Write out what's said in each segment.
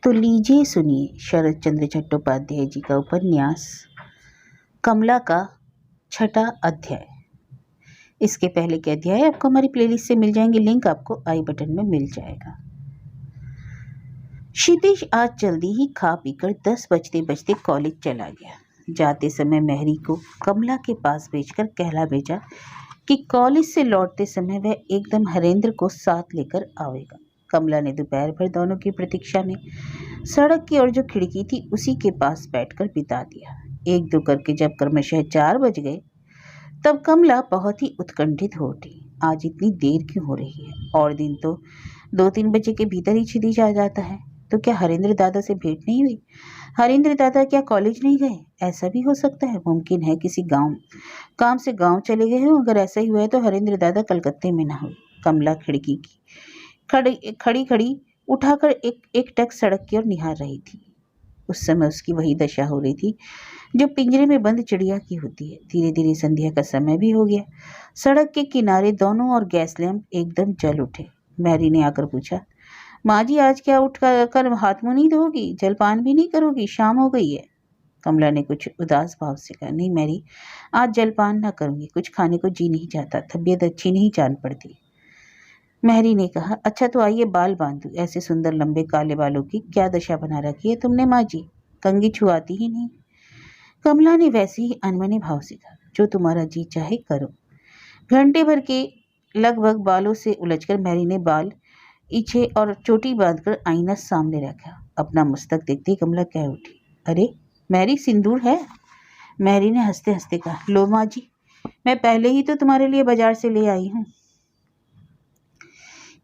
तो लीजिए सुनिए शरत चंद्र चट्टोपाध्याय जी का उपन्यास कमला का छठा अध्याय। इसके पहले के अध्याय आपको हमारी प्लेलिस्ट से मिल जाएंगे, लिंक आपको आई बटन में मिल जाएगा। क्षितिज आज जल्दी ही खा पीकर 10 बजते बजते कॉलेज चला गया। जाते समय मेहरी को कमला के पास भेजकर कहला भेजा कि कॉलेज से लौटते समय वह एकदम हरेंद्र को साथ लेकर आवेगा। कमला ने दोपहर भर दोनों की प्रतीक्षा में सड़क की ओर जो खिड़की थी उसी के पास बैठकर बिता दिया। एक दो करके जब क्रमशः 4 बज गए तब कमला बहुत ही उत्कंठित हो उठी। आज इतनी देर क्यों हो रही है? और दिन तो 2-3 बजे के भीतर ही क्षितिज आ जाता है। तो क्या हरेंद्र दादा से भेंट नहीं हुई? हरेंद्र दादा क्या कॉलेज नहीं गए? ऐसा भी हो सकता है, मुमकिन है किसी काम से गांव चले गए हों। अगर ऐसा ही हुआ है तो हरेंद्र दादा कलकत्ते में ना हुए। कमला खिड़की की खड़ी उठाकर एक टक सड़क की ओर निहार रही थी। उस समय उसकी वही दशा हो रही थी जो पिंजरे में बंद चिड़िया की होती है। धीरे धीरे संध्या का समय भी हो गया। सड़क के किनारे दोनों और गैस लैंप एकदम जल उठे। मैरी ने आकर पूछा, माँ जी आज क्या उठ कर हाथ मुंह नहीं धोगी? जलपान भी नहीं करोगी? शाम हो गई है। कमला ने कुछ उदास भाव से कहा, नहीं मैरी, आज जलपान ना करूंगी। कुछ खाने को जी नहीं चाहता, तबीयत अच्छी नहीं जान पड़ती। मैरी ने कहा, अच्छा तो आइए बाल बांधू। ऐसे सुंदर लंबे काले बालों की क्या दशा बना रखी है तुमने माँ जी? कंघी छुआती ही नहीं। कमला ने वैसे ही अनमने भाव से कहा, जो तुम्हारा जी चाहे करो। घंटे भर के लगभग बालों से उलझकर मैरी ने बाल इछे और चोटी बांधकर आईना सामने रखा। अपना मस्तक देखते ही कमला कह उठी, अरे मैरी, सिंदूर है? मैरी ने हंसते हंसते कहा, लो माँ जी, मैं पहले ही तो तुम्हारे लिए बाजार से ले आई हूँ।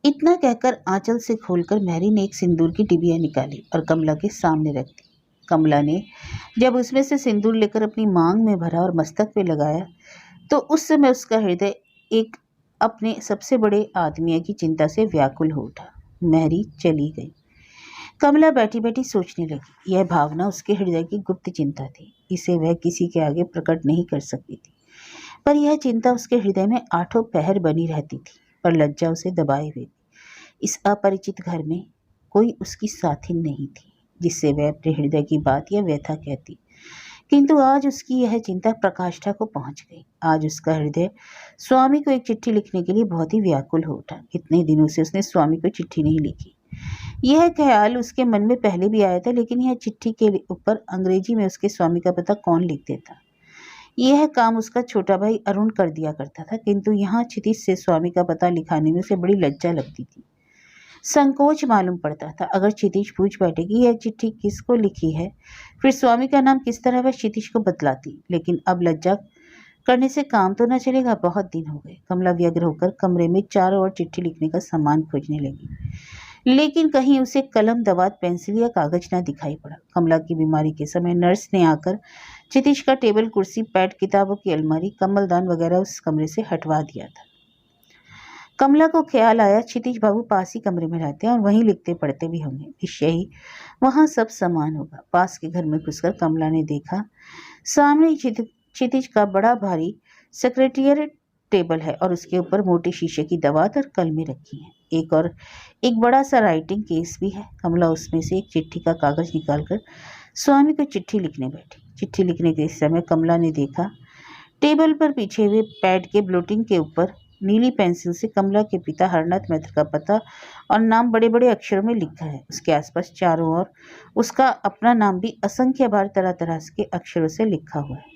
इतना कहकर आंचल से खोलकर मैरी ने एक सिंदूर की डिबिया निकाली और कमला के सामने रख दी। कमला ने जब उसमें से सिंदूर लेकर अपनी मांग में भरा और मस्तक पे लगाया तो उस समय उसका हृदय एक अपने सबसे बड़े आदमी की चिंता से व्याकुल हो उठा। मैरी चली गई। कमला बैठी बैठी सोचने लगी। यह भावना उसके हृदय की गुप्त चिंता थी। इसे वह किसी के आगे प्रकट नहीं कर सकती थी, पर यह चिंता उसके हृदय में आठों पहर बनी रहती थी, पर लज्जा उसे दबाए हुए। इस अपरिचित घर में कोई उसकी साथी नहीं थी जिससे वह अपने हृदय की बात या व्यथा कहती। किंतु आज उसकी यह चिंता प्रकाष्ठा को पहुंच गई। आज उसका हृदय स्वामी को एक चिट्ठी लिखने के लिए बहुत ही व्याकुल हो उठा। कितने दिनों से उसने स्वामी को चिट्ठी नहीं लिखी। यह ख्याल उसके मन में पहले भी आया था, लेकिन यह चिट्ठी के ऊपर अंग्रेजी में उसके स्वामी का पता कौन लिख देता? यह काम उसका छोटा भाई अरुण कर दिया करता था, किंतु यहाँ क्षितिज से स्वामी का पता लिखाने में उसे बड़ी लज्जा लगती थी। संकोच मालूम पड़ता था। अगर क्षितिज पूछ बैठेगी यह चिट्ठी किसको लिखी है, फिर स्वामी का नाम किस तरह वह क्षितिज को बतलाती। लेकिन अब लज्जा करने से काम तो न चलेगा। बहुत दिन हो गए। कमला व्यग्र होकर कमरे में चारों ओर चिट्ठी लिखने का सामान खोजने लगी, लेकिन कहीं उसे कलम, दवात, पेंसिल या कागज न दिखाई पड़ा। कमला की बीमारी के समय नर्स ने आकर क्षितिज का टेबल, कुर्सी, पैड, किताबों की अलमारी, कम्बलदान वगैरह उस कमरे से हटवा दिया था। कमला को ख्याल आया, क्षितिज बाबू पास ही कमरे में रहते हैं और वहीं लिखते पढ़ते भी होंगे। निश्चय ही वहां सब सामान होगा। पास के घर में घुसकर कमला ने देखा सामने क्षितिज का बड़ा भारी सेक्रेटेरिएट टेबल है और उसके ऊपर मोटे शीशे की दवात और कलमें रखी हैं। एक बड़ा सा राइटिंग केस भी है। कमला उसमें से एक चिट्ठी का कागज निकालकर स्वामी को चिट्ठी लिखने बैठी। चिट्ठी लिखने के समय कमला ने देखा टेबल पर पीछे हुए पैड के ब्लोटिंग के ऊपर नीली पेंसिल से कमला के पिता हरनाथ मैत्र का पता और नाम बड़े बड़े अक्षरों में लिखा है। उसके आसपास चारों ओर उसका अपना नाम भी असंख्य बार तरह तरह के अक्षरों से लिखा हुआ है।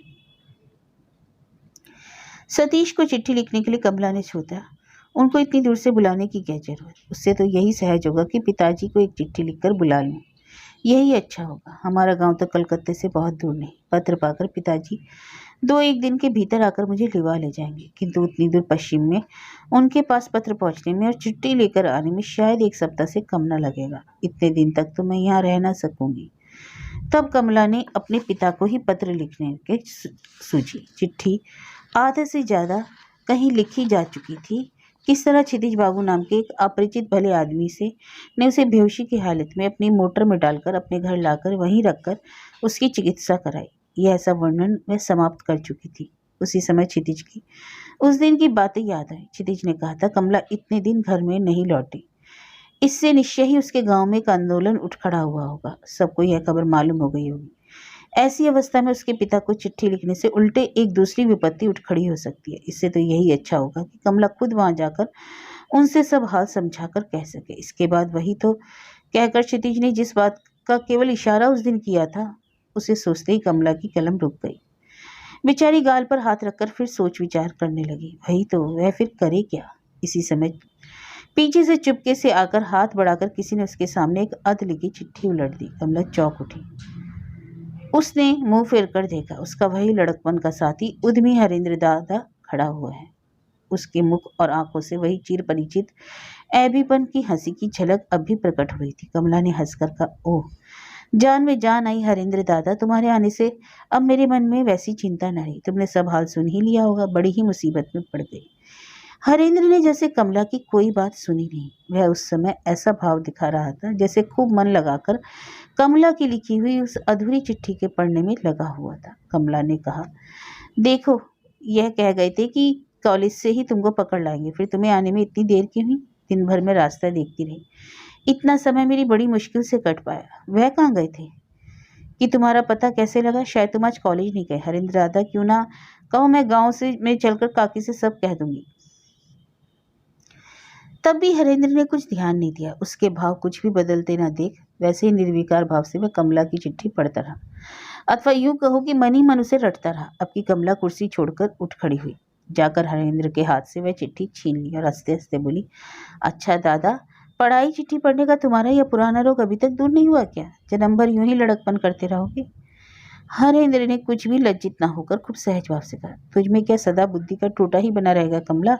सतीश को चिट्ठी लिखने के लिए कमला ने सोचा, उनको इतनी दूर से बुलाने की क्या जरूरत? उससे तो यही सहज होगा कि पिताजी को एक चिट्ठी लिखकर बुला लूं। यही अच्छा होगा। हमारा गांव तो कलकत्ते से बहुत दूर नहीं। पत्र पाकर पिताजी 2-1 दिन के भीतर आकर मुझे लिवा ले जाएंगे, किंतु उतनी दूर पश्चिम में उनके पास पत्र पहुंचने में और चिट्ठी लेकर आने में शायद 1 सप्ताह से कम न लगेगा। इतने दिन तक तो मैं यहाँ रह ना सकूंगी। तब कमला ने अपने पिता को ही पत्र लिखने के सूझी। चिट्ठी आधे से ज़्यादा कहीं लिखी जा चुकी थी। किस तरह क्षितिज बाबू नाम के एक अपरिचित भले आदमी ने उसे बेहोशी की हालत में अपनी मोटर में डालकर अपने घर लाकर वहीं रखकर उसकी चिकित्सा कराई, यह सब वर्णन वह समाप्त कर चुकी थी। उसी समय क्षितिज की उस दिन की बातें याद आई। क्षितिज ने कहा था, कमला इतने दिन घर में नहीं लौटी, इससे निश्चय ही उसके गांव में एक आंदोलन उठ खड़ा हुआ होगा। सबको यह खबर मालूम हो गई होगी। ऐसी अवस्था में उसके पिता को चिट्ठी लिखने से उल्टे एक दूसरी विपत्ति उठ खड़ी हो सकती है। इससे तो यही अच्छा होगा कि कमला खुद वहां जाकर उनसे सब हाल समझाकर कह सके। इसके बाद वही तो कहकर क्षितिज ने जिस बात का केवल इशारा उस दिन किया था, उसे सोचते ही कमला की कलम रुक गई। बेचारी गाल पर हाथ रखकर फिर सोच विचार करने लगी। वही तो, वह फिर करे क्या। इसी समय पीछे से चुपके से आकर हाथ बढ़ाकर किसी ने उसके सामने एक अध लिखी चिट्ठी उलट दी। कमला चौंक उठी। उसने मुंह फेर कर देखा। उसका वही लड़कपन का साथी उद्यमी हरेंद्र दादा खड़ा हुआ है। उसके मुख और आंखों से वही चिर परिचित ऐबीपन की हंसी की झलक अब भी प्रकट हुई थी। कमला ने हंसकर कहा, ओह, जान में जान आई हरेंद्र दादा। तुम्हारे आने से अब मेरे मन में वैसी चिंता न रही। तुमने सब हाल सुन ही लिया होगा। बड़ी ही मुसीबत में पड़ गई। हरेंद्र ने जैसे कमला की कोई बात सुनी नहीं। वह उस समय ऐसा भाव दिखा रहा था जैसे खूब मन लगाकर कमला की लिखी हुई उस अधूरी चिट्ठी के पढ़ने में लगा हुआ था। कमला ने कहा, देखो, यह कह गए थे कि कॉलेज से ही तुमको पकड़ लाएंगे। फिर तुम्हें आने में इतनी देर क्यों हुई? दिन भर में रास्ता देखती रही। इतना समय मेरी बड़ी मुश्किल से कट पाया। वह कहाँ गए थे कि तुम्हारा पता कैसे लगा? शायद तुम आज कॉलेज नहीं गए। हरेंद्र दादा, क्यों ना कहो मैं गांव से में चलकर काकी से सब कह दूंगी। तब भी हरेंद्र ने कुछ ध्यान नहीं दिया। उसके भाव कुछ भी बदलते न देख वैसे ही निर्विकार भाव से वह कमला की चिट्ठी पढ़ता रहा, अथवा यूं कहो कि मन ही मन उसे रटता रहा। अब की कमला कुर्सी छोड़कर उठ खड़ी हुई। जाकर हरेंद्र के हाथ से वह चिट्ठी छीन ली और हंसते हंसते बोली, अच्छा दादा, पढ़ाई चिट्ठी पढ़ने का तुम्हारा यह पुराना रोग अभी तक दूर नहीं हुआ क्या? जन्म भर यूं ही लड़कपन करते रहोगे? हरेंद्र ने कुछ भी लज्जित न होकर खूब सहज भाव से कहा, तुझ में क्या सदा बुद्धि का टूटा ही बना रहेगा कमला?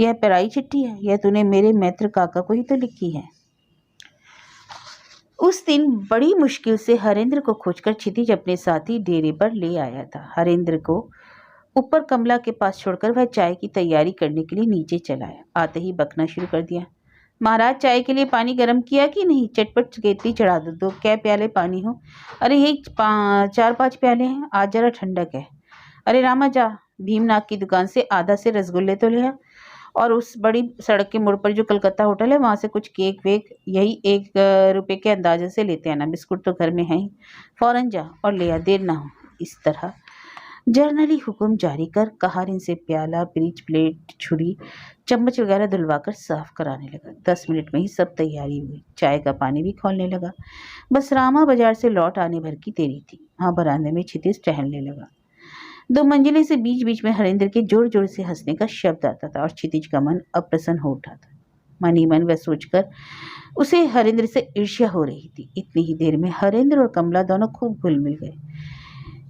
यह पराई चिट्ठी है। यह तूने मेरे मैत्र काका को ही तो लिखी है। उस दिन बड़ी मुश्किल से हरेंद्र को खोजकर क्षितिज अपने साथी डेरे पर ले आया था। हरेंद्र को ऊपर कमला के पास छोड़कर वह चाय की तैयारी करने के लिए नीचे चला आया। आते ही बकना शुरू कर दिया, महाराज, चाय के लिए पानी गर्म किया कि नहीं? चटपट केतली चढ़ा दो। दो कै प्याले पानी हो? अरे यही 4-5 प्याले हैं। आज जरा ठंडक है। अरे रामा, जा भीमनाग की दुकान से आधा से रसगुल्ले तो ले आ, और उस बड़ी सड़क के मोड़ पर जो कलकत्ता होटल है वहां से कुछ केक वेक यही 1 रुपए के अंदाजे से लेते आना। बिस्कुट तो घर में है ही। फौरन जा और ले आ, देर ना हो। इस तरह जर्नली हुक्म जारी कर कहारिन से प्याला, पिरीच, प्लेट, छुरी, चम्मच वगैरह धुलवाकर साफ कराने लगा। 10 मिनट में ही सब तैयारी हुई। चाय का पानी भी खोलने लगा। बस रामा बाजार से लौट आने भर की देरी थी। वहां बरामदे में क्षितिज टहलने लगा। 2 मंजिले से बीच बीच में हरेंद्र के जोर जोर से हंसने का शब्द आता था और क्षितिज का मन अप्रसन्न हो उठा था। मन ही मन वह सोचकर उसे हरेंद्र से ईर्ष्या हो रही थी। इतनी ही देर में हरेंद्र और कमला दोनों खूब घुल मिल गए।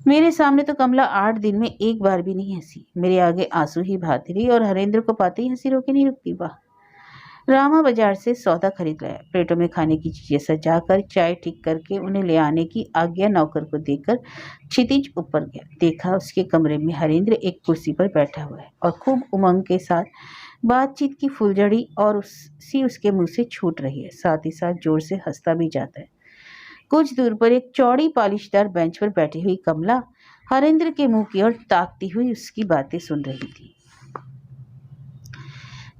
मेरे सामने तो कमला 8 दिन में एक बार भी नहीं हंसी। मेरे आगे आंसू ही बहाती रही और हरेंद्र को पाते ही हंसी रोके नहीं रुकती। वाह! रामा बाजार से सौदा खरीद लाया। प्लेटों में खाने की चीजें सजाकर चाय ठीक करके उन्हें ले आने की आज्ञा नौकर को देकर क्षितिज ऊपर गया। देखा उसके कमरे में हरेंद्र एक कुर्सी पर बैठा हुआ है और खूब उमंग के साथ बातचीत की फुलझड़ी और उसके मुंह से छूट रही है। साथ ही साथ जोर से हंसता भी जाता है। कुछ दूर पर एक चौड़ी पालिशदार बेंच पर बैठी हुई कमला हरेंद्र के मुंह की ओर ताकती हुई उसकी बातें सुन रही थी।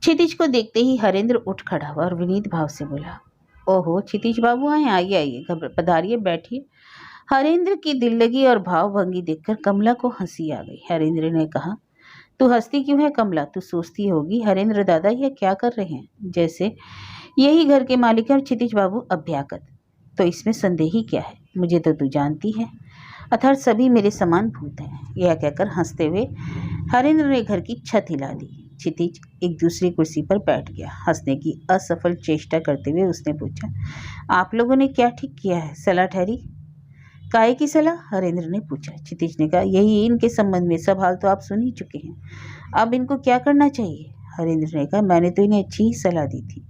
क्षितिज को देखते ही हरेंद्र उठ खड़ा हुआ और विनीत भाव से बोला, ओहो क्षितिज बाबू आए, आइए आइए, पधारिए, बैठिए। हरेंद्र की दिल लगी और भाव भंगी देखकर कमला को हंसी आ गई। हरेंद्र ने कहा, तू हंसती क्यों है कमला? तू सोचती होगी हरेंद्र दादा यह क्या कर रहे हैं, जैसे यही घर के मालिक है और क्षितिज बाबू अभ्यागत। तो इसमें संदेह ही क्या है? मुझे तो तू जानती है, अर्थात सभी मेरे समान भूत हैं। यह कहकर हंसते हुए हरेंद्र ने घर की छत हिला दी। क्षितिज एक दूसरी कुर्सी पर बैठ गया। हंसने की असफल चेष्टा करते हुए उसने पूछा, आप लोगों ने क्या ठीक किया है? सलाह ठहरी? काहे की सलाह? हरेंद्र ने पूछा। क्षितिज ने कहा, यही इनके संबंध में। सब हाल तो आप सुन ही चुके हैं। अब इनको क्या करना चाहिए? हरेंद्र ने कहा, मैंने तो इन्हें अच्छी ही सलाह दी थी,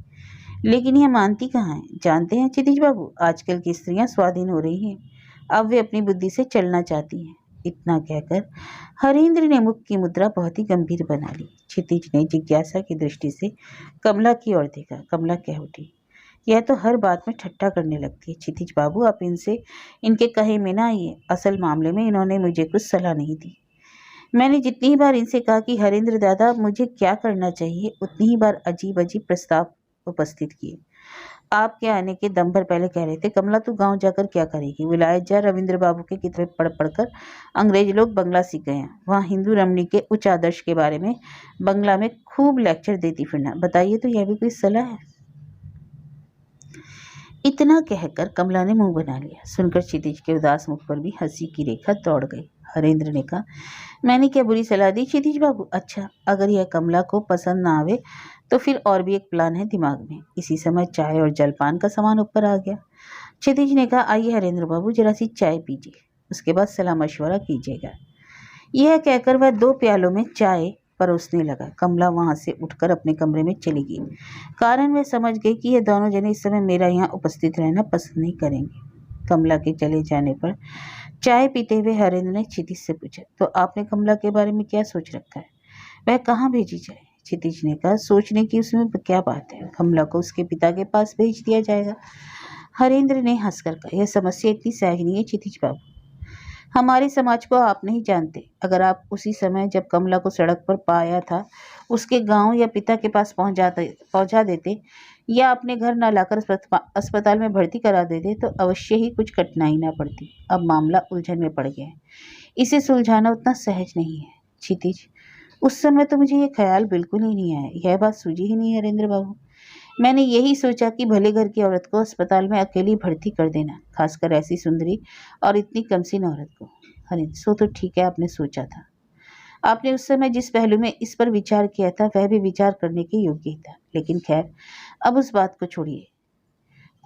लेकिन यह मानती कहाँ है। जानते हैं क्षितिज बाबू, आजकल की स्त्रियां स्वाधीन हो रही हैं। अब वे अपनी बुद्धि से चलना चाहती हैं। इतना कहकर हरेंद्र ने मुख की मुद्रा बहुत ही गंभीर बना ली। क्षितिज ने जिज्ञासा की दृष्टि से कमला की ओर देखा। कमला कह उठी, यह तो हर बात में ठट्टा करने लगती है। क्षितिज बाबू, आप इनके कहे में ना आइए। असल मामले में इन्होंने मुझे कुछ सलाह नहीं दी। मैंने जितनी ही बार इनसे कहा कि हरेंद्र दादा मुझे क्या करना चाहिए, उतनी ही बार अजीब अजीब प्रस्ताव उपस्थित किए। आपके आने के दम भर पहले कह रहे थे, कमला तू गांव जाकर क्या करेगी? विलायत जा, रविंद्र बाबू की किताबें पढ़ पढ़कर अंग्रेज लोग बंगला सीख गए हैं। वहाँ हिंदू रमणी के उच्च आदर्श के बारे में बंगला में खूब लेक्चर देती फिरना। बताइए तो यह भी कोई सलाह है? इतना कहकर कमला ने मुंह बना लिया। सुनकर क्षितिज के उदास मुख पर भी हंसी की रेखा दौड़ गई। हरेंद्र ने कहा, मैंने क्या बुरी सलाह दी क्षितिज बाबू? अच्छा, अगर यह कमला को पसंद ना आवे तो फिर और भी एक प्लान है दिमाग में। इसी समय चाय और जलपान का सामान ऊपर आ गया। क्षितिज ने कहा, आइए हरेंद्र बाबू, जरा सी चाय पीजिए, उसके बाद सलाह मशवरा कीजिएगा। यह कहकर वह 2 प्यालों में चाय परोसने लगा। कमला वहां से उठकर अपने कमरे में चली गई। कारण वह समझ गई कि ये दोनों जने इस समय मेरा यहाँ उपस्थित रहना पसंद नहीं करेंगे। कमला के चले जाने पर चाय पीते हुए हरेंद्र ने क्षितिज से पूछा, तो आपने कमला के बारे में क्या सोच रखा है? वह कहाँ भेजी जाए? क्षितिज ने कहा, सोचने की उसमें क्या बात है, कमला को उसके पिता के पास भेज दिया जाएगा। हरेंद्र ने हंसकर कहा, यह समस्या इतनी सहज नहीं है क्षितिज बाबू। हमारे समाज को आप नहीं जानते। अगर आप उसी समय जब कमला को सड़क पर पाया था उसके गांव या पिता के पास पहुंचा देते या अपने घर न लाकर अस्पताल में भर्ती करा देते तो अवश्य ही कुछ कठिनाई ना पड़ती। अब मामला उलझन में पड़ गया है, इसे सुलझाना उतना सहज नहीं है। क्षितिज, उस समय तो मुझे ये ख्याल बिल्कुल ही नहीं आया, यह बात सूझी ही नहीं हरेंद्र बाबू। मैंने यही सोचा कि भले घर की औरत को अस्पताल में अकेली भर्ती कर देना, खासकर ऐसी सुंदरी और इतनी कमसीन औरत को। अरे सो तो ठीक है, आपने सोचा था। आपने उस समय जिस पहलू में इस पर विचार किया था वह भी विचार करने के योग्य ही था। लेकिन खैर, अब उस बात को छोड़िए।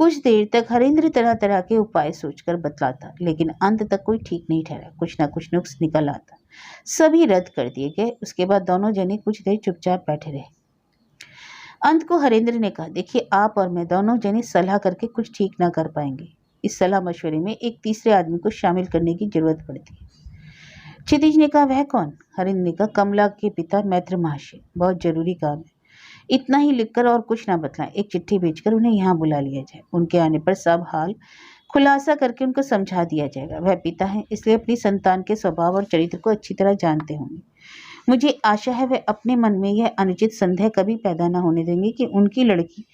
कुछ देर तक हरेंद्र तरह तरह के उपाय सोचकर बतलाता, लेकिन अंत तक कोई ठीक नहीं ठहरा। कुछ ना कुछ नुक्स निकल आता, सभी रद्द कर दिए गए। उसके बाद दोनों जने कुछ देर चुपचाप बैठे रहे। अंत को हरेंद्र ने कहा, देखिए, आप और मैं दोनों जने सलाह करके कुछ ठीक ना कर पाएंगे। इस सलाह मशवरे में एक तीसरे आदमी को शामिल करने की जरूरत पड़ती है। क्षितिज ने कहा, वह कौन? हरेंद्र ने कहा, कमला के पिता मैत्र महाशय, बहुत जरूरी काम है। इतना ही लिखकर और कुछ ना बतलाएं, एक चिट्ठी भेजकर उन्हें यहाँ बुला लिया जाए। उनके आने पर सब हाल खुलासा करके उनको समझा दिया जाएगा। वह पिता है, इसलिए अपनी संतान के स्वभाव और चरित्र को अच्छी तरह जानते होंगे। मुझे आशा है वे अपने मन में यह अनुचित संदेह कभी पैदा न होने देंगे कि उनकी लड़की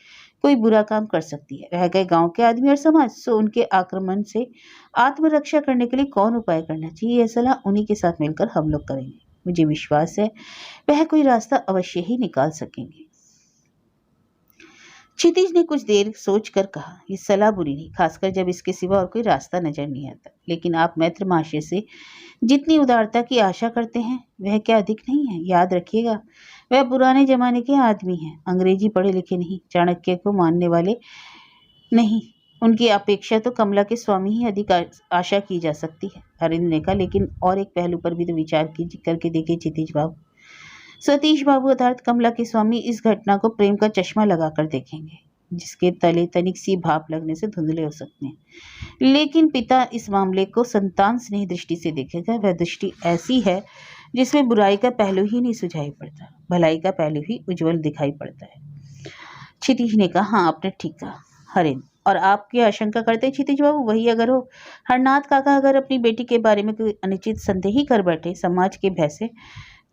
कोई बुरा काम कर सकती है। रह गए गांव के आदमी और समाज, सो उनके आक्रमण से आत्मरक्षा करने के लिए कौन उपाय करना चाहिए, यह सलाह उन्हीं के साथ मिलकर हम लोग करेंगे। मुझे विश्वास है वह कोई रास्ता अवश्य ही निकाल सकेंगे। क्षितिज ने कुछ देर सोचकर कहा, यह सलाह बुरी नहीं, खासकर जब इसके सिवा और कोई रास्ता नजर नहीं आता। लेकिन आप मैत्र महाशय से जितनी उदारता की आशा करते हैं वह क्या अधिक नहीं है? याद रखिएगा, वह पुराने जमाने के आदमी हैं, अंग्रेजी पढ़े लिखे नहीं, चाणक्य को मानने वाले नहीं। उनकी अपेक्षा तो कमला के स्वामी ही अधिक आशा की जा सकती है। हरेंद्र ने कहा, लेकिन और एक पहलू पर भी तो विचार करके देखे क्षितिज बाबू। सतीश बाबू अर्थात कमला के स्वामी इस घटना को प्रेम का चश्मा लगाकर देखेंगे, जिसके तले तनिक सी भाप लगने से धुंधले हो सकते हैं। लेकिन पिता इस मामले को संतान स्नेह दृष्टि से देखेगा। वह दृष्टि ऐसी है जिसमें बुराई का पहलू ही नहीं सुझाई पड़ता, भलाई का पहलू ही उज्जवल दिखाई पड़ता है। क्षितिज ने कहा, हाँ आपने ठीक कहा हरेंद्र, और आपकी आशंका करते क्षितिज बाबू वही अगर हो। हरनाथ काका अगर अपनी बेटी के बारे में कोई अनुचित संदेह ही कर बैठे समाज के भय से,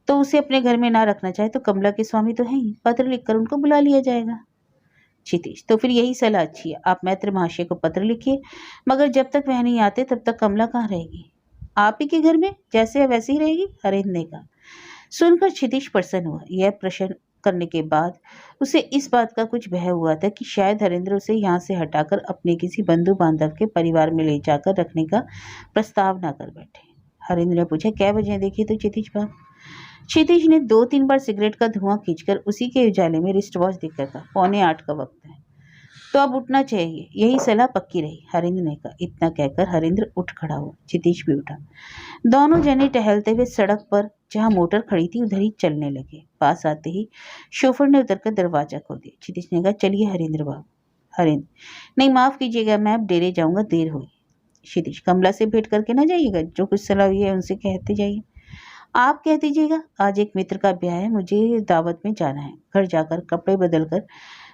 तो उसे अपने घर में ना रखना चाहे तो कमला के स्वामी तो है ही, पत्र लिखकर उनको बुला लिया जाएगा। क्षितिज, तो फिर यही सलाह अच्छी है, आप मैत्र महाशय को पत्र लिखिए, मगर जब तक वह नहीं आते तब तक कमला कहाँ रहेगी? आप ही के घर में जैसे है वैसे ही रहेगी, हरेंद्र ने कहा। सुनकर क्षितिज प्रसन्न हुआ। यह प्रश्न करने के बाद उसे इस बात का कुछ भय हुआ था कि शायद हरेंद्र उसे यहाँ से हटाकर अपने किसी बंधु बांधव के परिवार में ले जाकर रखने का प्रस्ताव ना कर बैठे। हरेंद्र ने पूछा, क्या वजह देखी तो क्षितिज बाबू? क्षितिज ने 2-3 बार सिगरेट का धुआं खींचकर उसी के उजाले में रिस्ट वॉच देखकर कहा, 7:45 का वक्त है, तो अब उठना चाहिए। यही सलाह पक्की रही, हरेंद्र ने कहा। इतना कहकर हरेंद्र उठ खड़ा हुआ, क्षितिज भी उठा। दोनों जने टहलते हुए सड़क पर जहाँ मोटर खड़ी थी उधर ही चलने लगे। पास आते ही शोफर ने उतरकर दरवाजा खोल दिया। क्षितिज ने कहा, चलिए हरेंद्र बाबू। हरेंद्र, नहीं माफ कीजिएगा, मैं अब डेरे जाऊंगा, देर हुई। क्षितिज, कमला से भेंट करके ना जाइएगा, जो कुछ सलाह हुई है उनसे कहते जाइए। आप कह दीजिएगा, आज एक मित्र का ब्याह है, मुझे दावत में जाना है, घर जाकर कपड़े बदलकर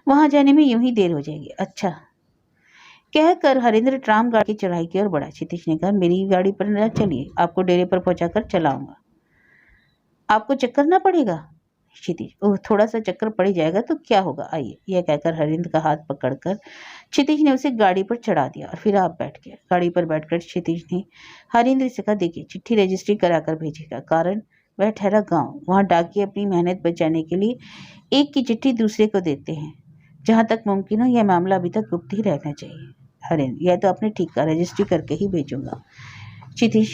वहां जाने में यूं ही देर हो जाएगी। अच्छा, कहकर हरेंद्र ट्राम गाड़ी की चढ़ाई की ओर बढ़ा। क्षितिज ने कहा, मेरी गाड़ी पर न चलिए, आपको डेरे पर पहुंचाकर चलाऊंगा, आपको चक्कर ना पड़ेगा। क्षितिज, ओह थोड़ा सा चक्कर पड़ जाएगा तो क्या होगा, आइए। यह कहकर हरिंद्र का हाथ पकड़कर क्षितिज ने उसे गाड़ी पर चढ़ा दिया और फिर आप बैठ गया। गाड़ी पर बैठकर क्षितिज ने हरिंद्र से कहा, देखिए चिट्ठी रजिस्ट्री कराकर भेजेगा, कारण वह ठहरा गाँव। वहाँ डाकिये अपनी मेहनत बचाने के लिए एक की चिट्ठी दूसरे को देते हैं। जहाँ तक मुमकिन हो यह मामला अभी तक गुप्त ही रहना चाहिए। हरिंद्र, यह तो आपने ठीक कहा, रजिस्ट्री करके ही भेजूंगा। क्षितिज,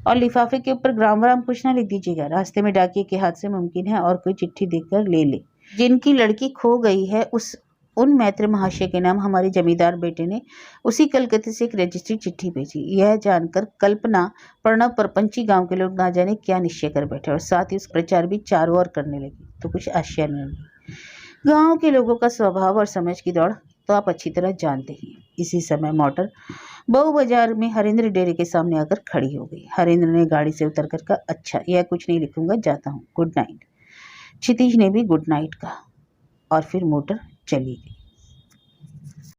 और लिफाफे के ऊपर ग्राम वाम कुछ ना लिख दीजिएगा, रास्ते में डाकिये के हाथ से मुमकिन है और कोई चिट्ठी देकर ले ले। जिनकी लड़की खो गई है उन मैत्र महाशय के नाम हमारे जमींदार बेटे ने उसी कलकत्ते से एक रजिस्ट्री चिट्ठी भेजी। यह जानकर कल्पना, प्रणव, परपंची गांव के लोग ना जाने क्या निश्चय कर बैठे और साथ ही उस प्रचार भी चारों ओर करने लगी। तो कुछ आश्चर्य नहीं। गांव के लोगों का स्वभाव और समझ की दौड़ तो आप अच्छी तरह जानते ही। इसी समय मोटर बहु बाजार में हरिंद्र डेरे के सामने आकर खड़ी हो गई। हरिंद्र ने गाड़ी से उतरकर कहा, अच्छा यह कुछ नहीं लिखूंगा, जाता हूँ, गुड नाइट। क्षितिज ने भी गुड नाइट कहा और फिर मोटर चली गई।